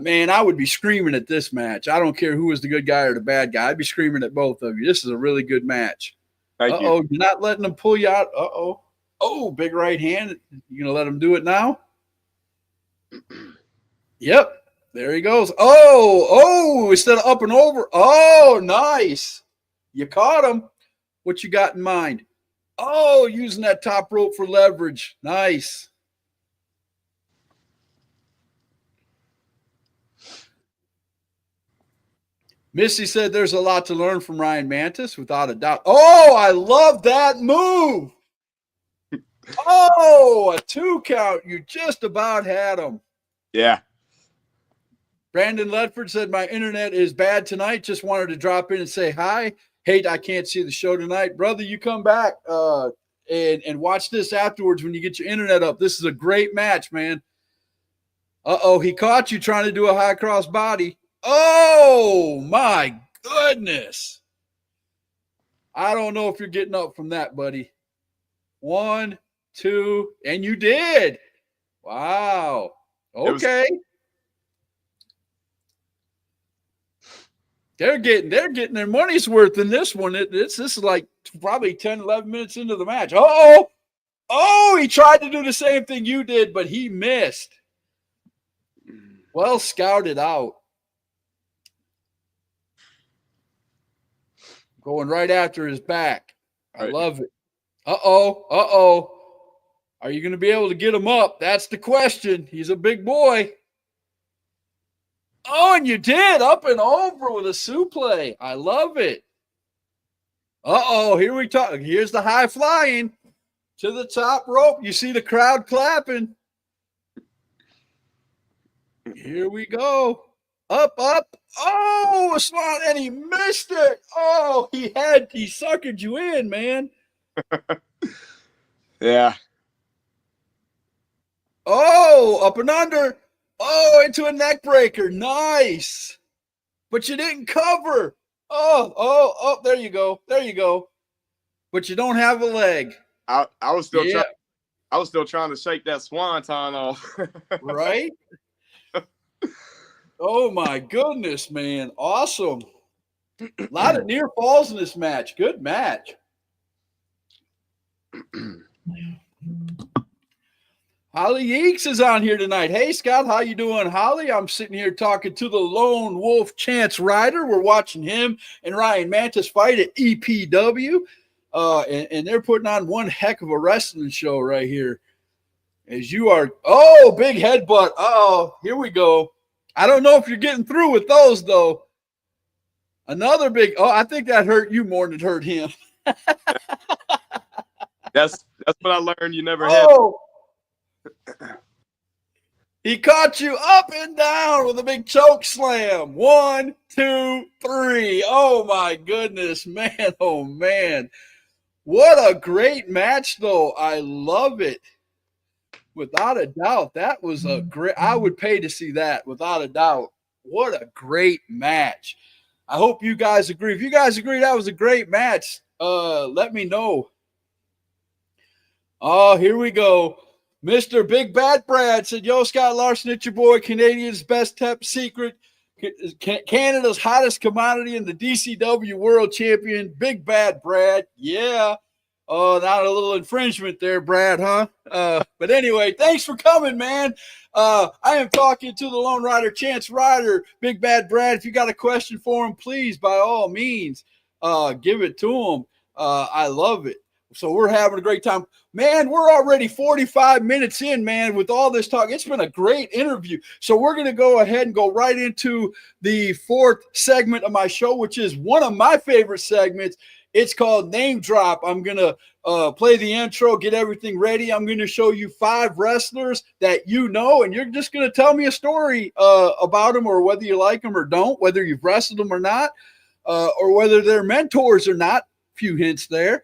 man, I would be screaming at this match. I don't care who was the good guy or the bad guy. I'd be screaming at both of you. This is a really good match. Thank you. You're not letting them pull you out. Oh, big right hand. You gonna let him do it now? Yep. There he goes. Oh, instead of up and over. Oh, nice. You caught him. What you got in mind? Oh, using that top rope for leverage. Nice. Missy said there's a lot to learn from Ryan Mantis, without a doubt. Oh, I love that move. Oh, a 2 count. You just about had him. Yeah. Brandon Ledford said, my internet is bad tonight. Just wanted to drop in and say hi. Hate I can't see the show tonight. Brother, you come back and watch this afterwards when you get your internet up. This is a great match, man. He caught you trying to do a high cross body. Oh, my goodness. I don't know if you're getting up from that, buddy. 1, 2, and you did. Wow. Okay. They're getting their money's worth in this one. This is like probably 10, 11 minutes into the match. Oh, he tried to do the same thing you did, but he missed. Well scouted out. Going right after his back. I love it. Uh-oh. Are you going to be able to get him up? That's the question. He's a big boy. Oh, and you did up and over with a suplex. I love it. Uh-oh, here we talk. Here's the high flying to the top rope. You see the crowd clapping. Here we go. Up, up. Oh, a swan, and he missed it. Oh, he suckered you in, man. Yeah. Oh, up and under. Oh, into a neck breaker. Nice. But you didn't cover. Oh, there you go. There you go. But you don't have a leg. I was still Yeah. trying to shake that swanton off. Right? Oh my goodness, man. Awesome. A lot of near falls in this match. Good match. Holly Yeeks is on here tonight. Hey, Scott, how you doing, Holly? I'm sitting here talking to the Lone Wolf Chance Ryder. We're watching him and Ryan Mantis fight at EPW. And they're putting on one heck of a wrestling show right here. As you are, oh, big headbutt. Oh, here we go. I don't know if you're getting through with those, though. Another big, I think that hurt you more than it hurt him. That's what I learned. You never He caught you up and down with a big choke slam. 1, 2, 3. Oh, my goodness, man. Oh, man. What a great match, though. I love it. Without a doubt, that was a great. I would pay to see that, without a doubt. What a great match. I hope you guys agree. If you guys agree that was a great match, let me know. Oh, here we go. Mr. Big Bad Brad said, yo, Scott Larson, it's your boy, Canadian's best kept secret, Canada's hottest commodity, and the DCW world champion, Big Bad Brad. Yeah. Oh, not a little infringement there, Brad, huh? But anyway, thanks for coming, man. I am talking to the Lone Rider, Chance Ryder, Big Bad Brad. If you got a question for him, please, by all means, give it to him. I love it. So we're having a great time. Man, we're already 45 minutes in, man, with all this talk. It's been a great interview. So we're going to go ahead and go right into the fourth segment of my show, which is one of my favorite segments. It's called Name Drop. I'm going to play the intro, get everything ready. I'm going to show you 5 wrestlers that you know, and you're just going to tell me a story about them, or whether you like them or don't, whether you've wrestled them or not, or whether they're mentors or not. Few hints there.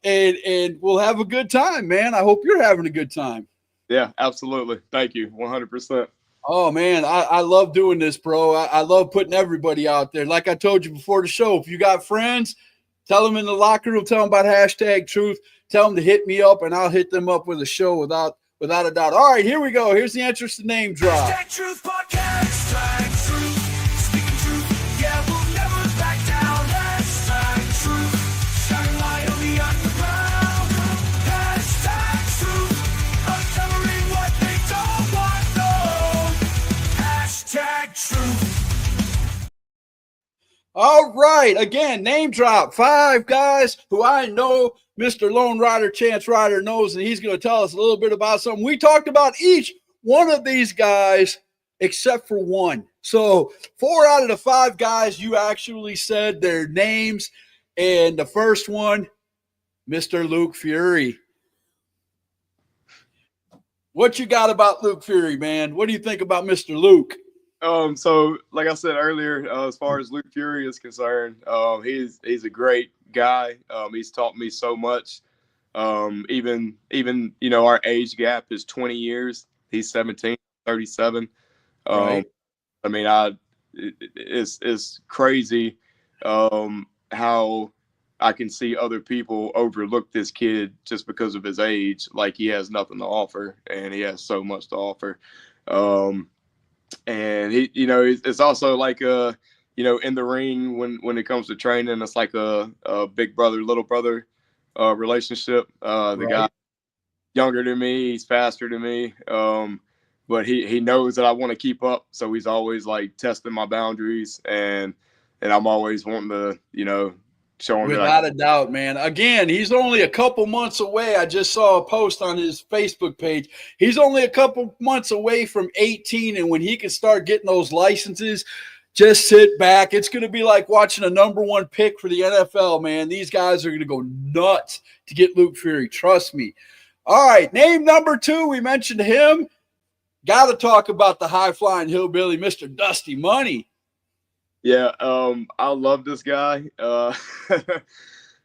And we'll have a good time, man. I hope you're having a good time. Yeah, absolutely. Thank you. 100%. Oh, man, I love doing this, bro. I love putting everybody out there. Like I told you before the show, if you got friends, tell them in the locker room, tell them about #truth, tell them to hit me up, and I'll hit them up with a show without a doubt. All right, here we go. Here's the entrance to Name Drop. #truth podcast, #truth, speaking truth, yeah, we'll never back down. #truth, shining light on the underground. #truth, uncovering what they don't want known. #truth. All right, again, Name Drop. 5 guys who I know Mr. Lone Rider, Chance Ryder knows, and he's going to tell us a little bit about something. We talked about each one of these guys except for one. So 4 out of the 5 guys, you actually said their names. And the first one, Mr. Luke Fury. What you got about Luke Fury, man? What do you think about Mr. Luke? So like I said earlier, as far as Luke Fury is concerned, he's a great guy. He's taught me so much. Even our age gap is 20 years. He's 17, 37. Right. I mean, it's crazy how I can see other people overlook this kid just because of his age. Like, he has nothing to offer, and he has so much to offer. And he, it's also like in the ring when it comes to training, it's like a big brother, little brother relationship. The guy younger than me, he's faster than me. But he knows that I want to keep up, so he's always like testing my boundaries, and I'm always wanting to, showing that Without a doubt, man. Again, he's only a couple months away. I just saw a post on his Facebook page. He's only a couple months away from 18, and when he can start getting those licenses, just sit back. It's going to be like watching a #1 pick for the NFL, man. These guys are going to go nuts to get Luke Fury. Trust me. All right, name number 2. We mentioned him. Got to talk about the high-flying hillbilly, Mr. Dusty Money. Yeah, I love this guy.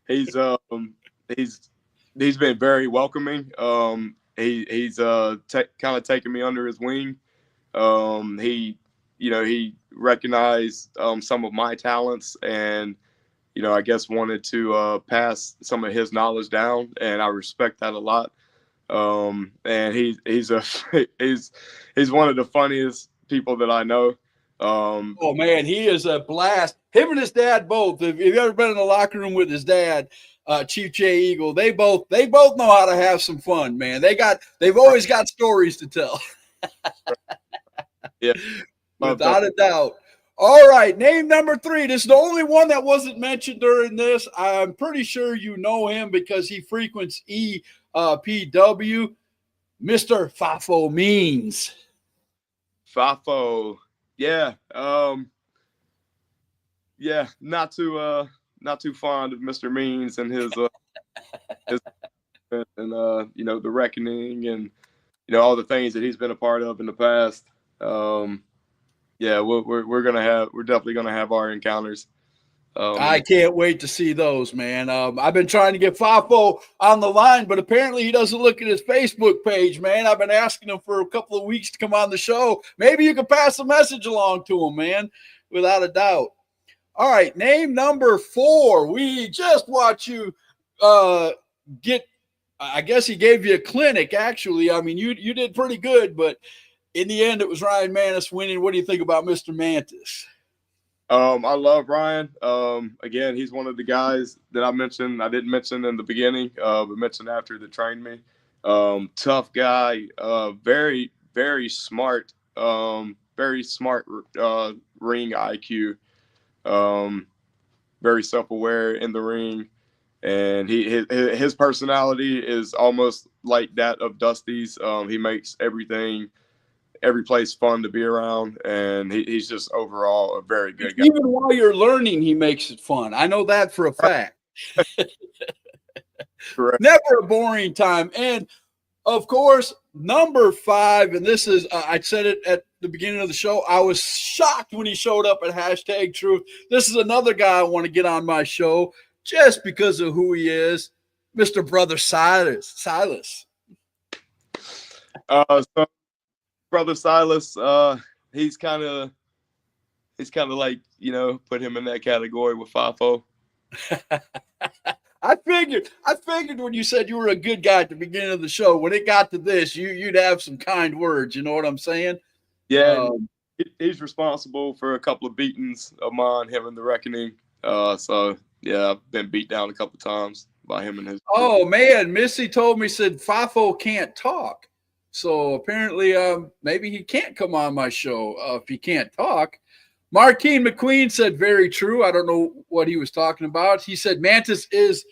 He's been very welcoming. He's kind of taken me under his wing. He recognized some of my talents, and I guess wanted to pass some of his knowledge down, and I respect that a lot. And he's one of the funniest people that I know. Oh man, he is a blast. Him and his dad both. If you've ever been in the locker room with his dad, Chief Jay Eagle, they both know how to have some fun, man. They've always got stories to tell. Yeah, without a doubt. All right, name number 3. This is the only one that wasn't mentioned during this. I'm pretty sure you know him because he frequents EPW. Mr. Fafo Means. Fafo. Yeah. Not too fond of Mr. Means and his and the reckoning and all the things that he's been a part of in the past. We're definitely gonna have our encounters. I can't wait to see those, man. I've been trying to get Fafo on the line, but apparently he doesn't look at his Facebook page, man. I've been asking him for a couple of weeks to come on the show. Maybe you could pass the message along to him, man, without a doubt. All right, name number 4. We just watched you get – I guess he gave you a clinic, actually. I mean, you did pretty good, but in the end it was Ryan Mantis winning. What do you think about Mr. Mantis? I love Ryan. Again, he's one of the guys that I mentioned. I didn't mention in the beginning, but mentioned after that trained me. Tough guy, very, very smart, ring IQ, very self-aware in the ring. And his personality is almost like that of Dusty's. He makes every place fun to be around, and he's just overall a very good guy. Even while you're learning, he makes it fun. I know that for a fact. Correct. Never a boring time. And of course, number 5, and this is, I said it at the beginning of the show, I was shocked when he showed up at #Truth. This is another guy I want to get on my show just because of who he is, Mr. Brother Silas. So Brother Silas, he's kind of like, put him in that category with Fafo. I figured when you said you were a good guy at the beginning of the show, when it got to this, you'd have some kind words. You know what I'm saying? Yeah, he's responsible for a couple of beatings of mine, him and the Reckoning. So yeah, I've been beat down a couple of times by him and his. Oh man, Missy told me, said Fafo can't talk. So apparently, maybe he can't come on my show if he can't talk. Marquine McQueen said, very true. I don't know what he was talking about. He said Mantis is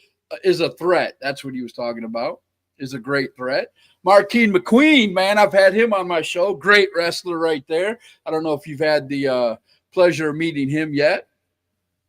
a threat. That's what he was talking about, is a great threat. Marquine McQueen, man, I've had him on my show. Great wrestler right there. I don't know if you've had the pleasure of meeting him yet.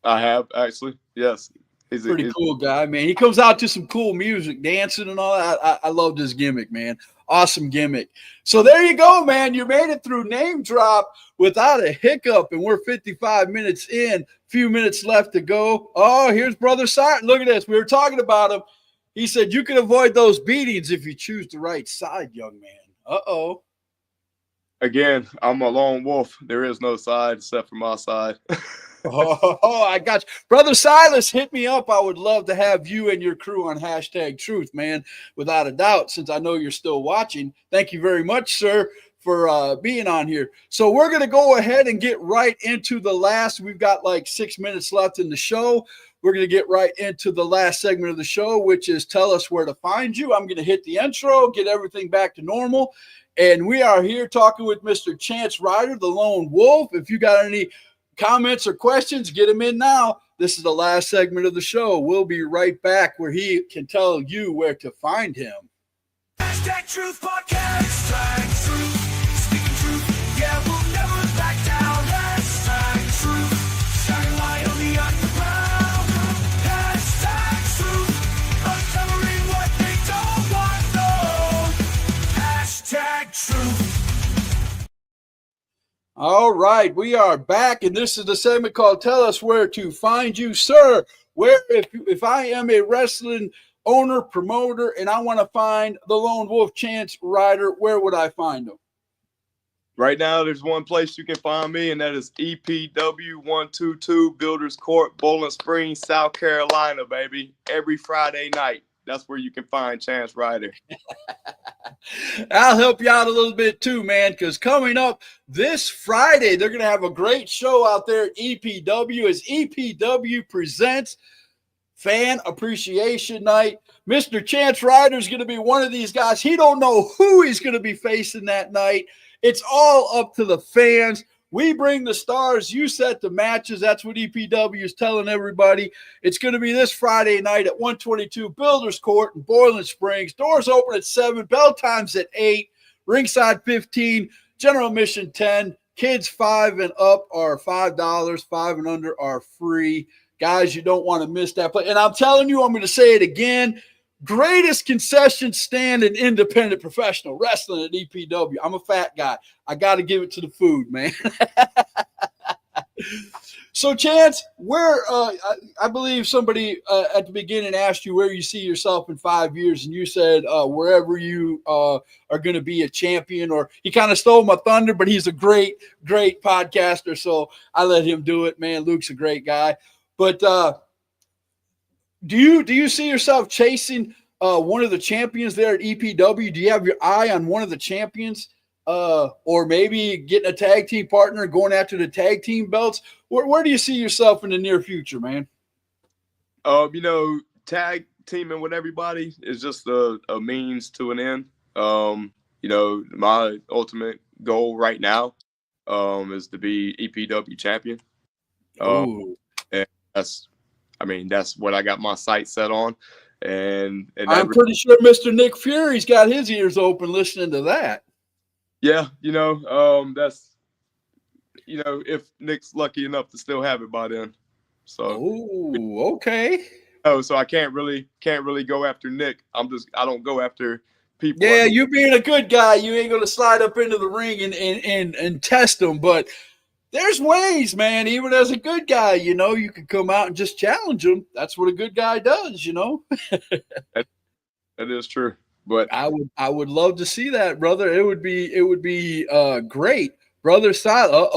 I have, actually. Yes. He's a cool guy, man. He comes out to some cool music, dancing and all that. I loved his gimmick, man. Awesome gimmick. So there you go, man. You made it through Name Drop without a hiccup, and we're 55 minutes in. Few minutes left to go. Oh, here's Brother Siren. Look at this. We were talking about him. He said you can avoid those beatings if you choose the right side, young man. Uh-oh. Again, I'm a lone wolf. There is no side except for my side. Oh, I got you. Brother Silas, hit me up. I would love to have you and your crew on #Truth, man, without a doubt, since I know you're still watching. Thank you very much, sir, for being on here. So we're going to go ahead and get right into the last. We've got like 6 minutes left in the show. We're going to get right into the last segment of the show, which is tell us where to find you. I'm going to hit the intro, get everything back to normal. And we are here talking with Mr. Chance Ryder, the Lone Wolf. If you got any comments or questions, get them in now. This is the last segment of the show. We'll be right back where he can tell you where to find him. Hashtag Truth Podcast. Hashtag Truth. Speaking truth. Yeah, we'll never back down. Hashtag Truth. Shining light on the underground. Hashtag Truth. Uncovering what they don't want known. Hashtag Truth. All right, we are back, and this is the segment called "Tell Us Where to Find You, Sir." Where, if I am a wrestling owner, promoter, and I want to find the Lone Wolf Chance Ryder, where would I find him? Right now, there's one place you can find me, and that is EPW 122 Builders Court, Bowling Springs, South Carolina, baby. Every Friday night. That's where you can find Chance Ryder. I'll help you out a little bit too, man, because coming up this Friday, they're going to have a great show out there at EPW as EPW presents Fan Appreciation Night. Mr. Chance Ryder is going to be one of these guys. He don't know who he's going to be facing that night. It's all up to the fans. We bring the stars. You set the matches. That's what EPW is telling everybody. It's going to be this Friday night at 122 Builders Court in Boiling Springs. Doors open at 7. Bell time's at 8. Ringside 15. General admission 10. Kids 5 and up are $5. 5 and under are free. Guys, you don't want to miss that play. And I'm telling you, I'm going to say it again. Greatest concession stand in independent professional wrestling at EPW. I'm a fat guy. I got to give it to the food, man. So, Chance, where I believe somebody at the beginning asked you where you see yourself in 5 years, and you said wherever you are going to be a champion. Or he kind of stole my thunder, but he's a great podcaster, so I let him do it. Man, Luke's a great guy. But do you see yourself chasing one of the champions there at EPW? Do you have your eye on one of the champions? Or maybe getting a tag team partner, going after the tag team belts? Where do you see yourself in the near future, man? Tag teaming with everybody is just a means to an end. My ultimate goal right now is to be EPW champion. And that's what I got my sights set on. And I'm pretty sure Mr. Nick Fury's got his ears open listening to that. Yeah, that's if Nick's lucky enough to still have it by then. So okay. So I can't really go after Nick. I don't go after people. Yeah, you being a good guy, you ain't gonna slide up into the ring and test them, but there's ways, man. Even as a good guy, you can come out and just challenge them. That's what a good guy does, That is true. But I would love to see that, brother. It would be great. Brother Silas.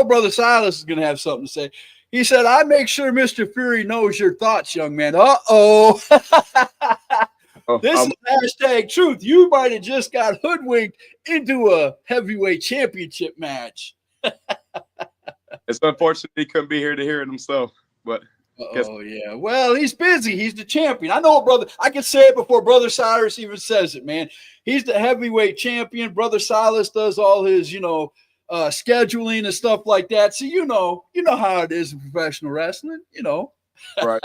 Brother Silas is gonna have something to say. He said, "I make sure Mr. Fury knows your thoughts, young man." This is hashtag truth. You might have just got hoodwinked into a heavyweight championship match. It's unfortunate he couldn't be here to hear it himself, but yeah. Well, he's busy. He's the champion. I know, brother. I can say it before Brother Cyrus even says it, man. He's the heavyweight champion. Brother Silas does all his, scheduling and stuff like that. So you know how it is in professional wrestling. Right.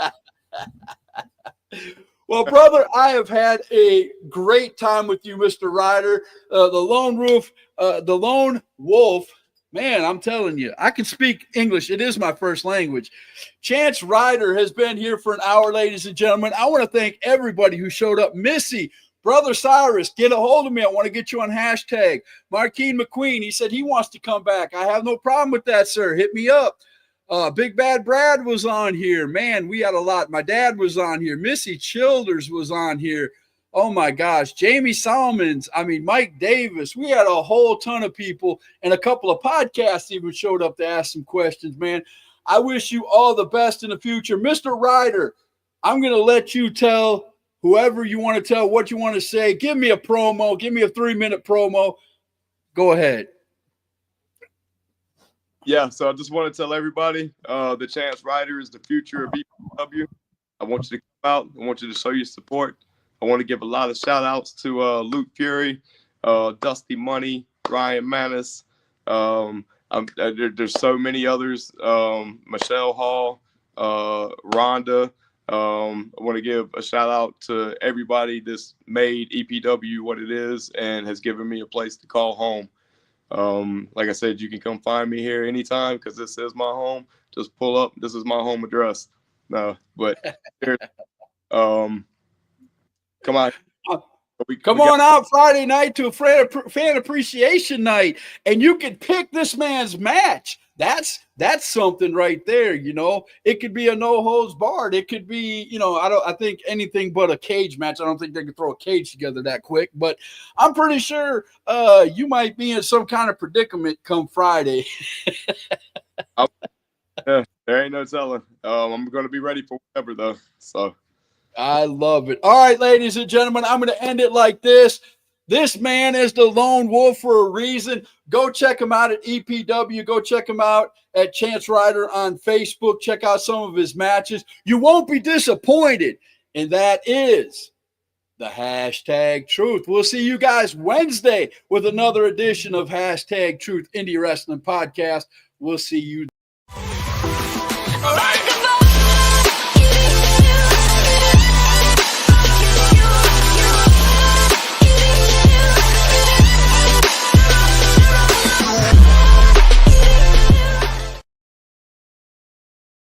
Well, brother, I have had a great time with you, Mr. Ryder. The Lone Wolf. Man, I'm telling you, I can speak English. It is my first language. Chance Ryder has been here for an hour, ladies and gentlemen. I want to thank everybody who showed up. Missy, Brother Cyrus, get a hold of me. I want to get you on hashtag. Marquine McQueen, he said he wants to come back. I have no problem with that, sir. Hit me up. Big Bad Brad was on here. Man, we had a lot. My dad was on here. Missy Childers was on here. Oh, my gosh. Jamie Solomons. Mike Davis. We had a whole ton of people, and a couple of podcasts even showed up to ask some questions, man. I wish you all the best in the future. Mr. Ryder, I'm going to let you tell whoever you want to tell what you want to say. Give me a promo. Give me a 3-minute promo. Go ahead. Yeah, so I just want to tell everybody the Chance Ryder is the future of EPW. I want you to come out. I want you to show your support. I want to give a lot of shout outs to Luke Fury, Dusty Money, Ryan Manis. There's so many others. Michelle Hall, Rhonda. I want to give a shout out to everybody that's made EPW what it is and has given me a place to call home. Like I said, you can come find me here anytime because this is my home. Just pull up. This is my home address. No, but come on. Come on out Friday night to a fan appreciation night, and you can pick this man's match. That's something right there. You know, it could be a no holds barred. It could be, you know, I think anything but a cage match. I don't think they could throw a cage together that quick, but I'm pretty sure you might be in some kind of predicament come Friday. Yeah, there ain't no telling. I'm going to be ready for whatever though. So. I love it. All right, ladies and gentlemen, I'm going to end it like this. This man is the lone wolf for a reason. Go check him out at EPW. Go check him out at Chance Ryder on Facebook. Check out some of his matches. You won't be disappointed. And that is the hashtag truth. We'll see you guys Wednesday with another edition of hashtag truth indie wrestling podcast. We'll see you. All right.